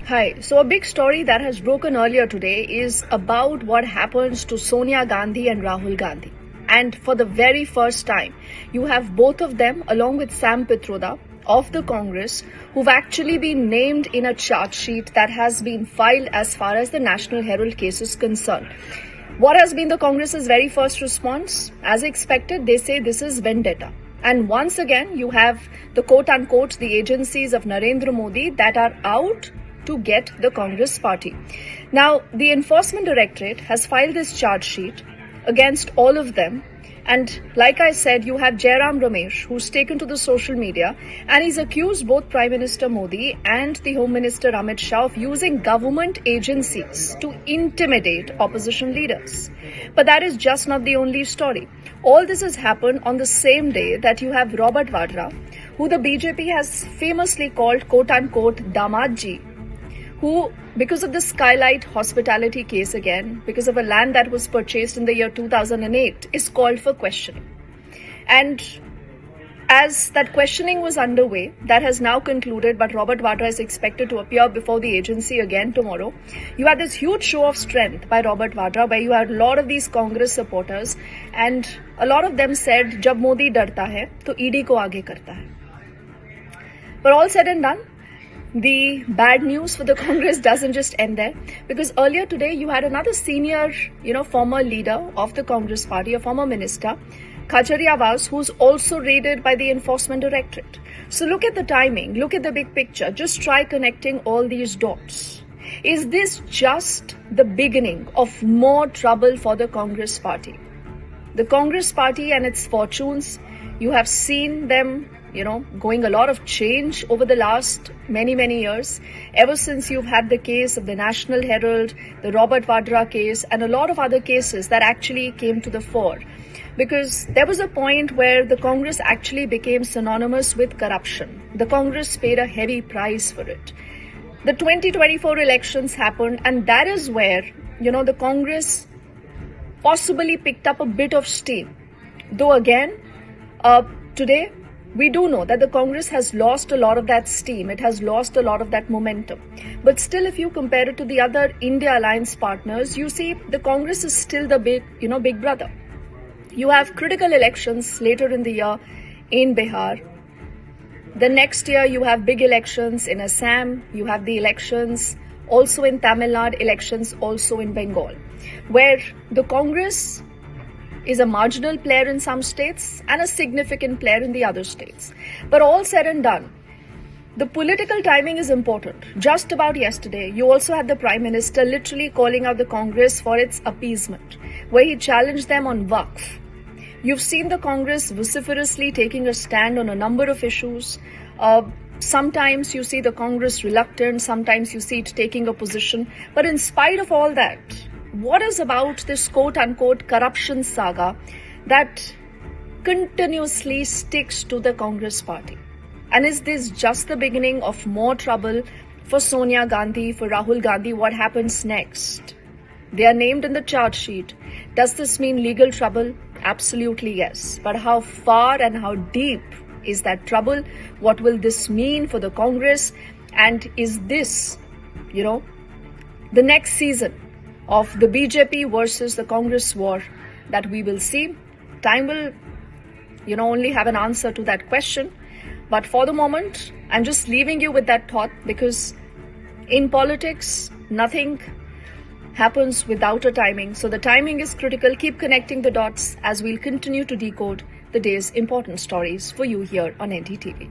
Hi. So a big story that has broken earlier today is about what happens to Sonia Gandhi and Rahul Gandhi. And for the very first time, you have both of them along with Sam Pitroda of the Congress who've actually been named in a charge sheet that has been filed as far as the National Herald case is concerned. What has been the Congress's very first response? As expected, they say this is vendetta. And once again, you have the quote-unquote the agencies of Narendra Modi that are out to get the Congress party. Now, the Enforcement Directorate has filed this charge sheet against all of them. And like I said, you have Jairam Ramesh, who's taken to the social media, and he's accused both Prime Minister Modi and the Home Minister Amit Shah of using government agencies to intimidate opposition leaders. But that is just not the only story. All this has happened on the same day that you have Robert Vadra, who the BJP has famously called quote-unquote Damadji, who, because of the Skylight Hospitality case again, because of a land that was purchased in the year 2008, is called for questioning. And as that questioning was underway, that has now concluded, but Robert Vadra is expected to appear before the agency again tomorrow. You had this huge show of strength by Robert Vadra, where you had a lot of these Congress supporters, and a lot of them said, "Jab Modi darta hai, to ED ko aage karta hai." But all said and done, the bad news for the Congress doesn't just end there, because earlier today you had another senior, former leader of the Congress party, a former minister, Khacharia, who's also raided by the Enforcement Directorate. So look at the timing, look at the big picture, just try connecting all these dots. Is this just the beginning of more trouble for the Congress party? The Congress party and its fortunes, you have seen them going a lot of change over the last many years, ever since you've had the case of the National Herald, the Robert Vadra case, and a lot of other cases that actually came to the fore. Because there was a point where the Congress actually became synonymous with corruption. The Congress paid a heavy price for it. The 2024 elections happened, and that is where, the Congress possibly picked up a bit of steam. Though again, today, we do know that the Congress has lost a lot of that steam. It has lost a lot of that momentum. But still, if you compare it to the other India alliance partners, you see the Congress is still the big brother. You have critical elections later in the year in Bihar. The next year, you have big elections in Assam. You have the elections also in Tamil Nadu, elections also in Bengal, where the Congress is a marginal player in some states and a significant player in the other states. But all said and done, the political timing is important. Just about yesterday, you also had the Prime Minister literally calling out the Congress for its appeasement, where he challenged them on Waqf. You've seen the Congress vociferously taking a stand on a number of issues. Sometimes you see the Congress reluctant, sometimes you see it taking a position. But in spite of all that, what is about this quote-unquote corruption saga that continuously sticks to the Congress party? And is this just the beginning of more trouble for Sonia Gandhi, for Rahul Gandhi? What happens next? They are named in the charge sheet. Does this mean legal trouble? Absolutely yes. But how far and how deep is that trouble? What will this mean for the Congress? And is this, the next season of the BJP versus the Congress war that we will see? Time will, only have an answer to that question. But for the moment, I'm just leaving you with that thought, because in politics, nothing happens without a timing. So the timing is critical. Keep connecting the dots as we'll continue to decode the day's important stories for you here on NDTV.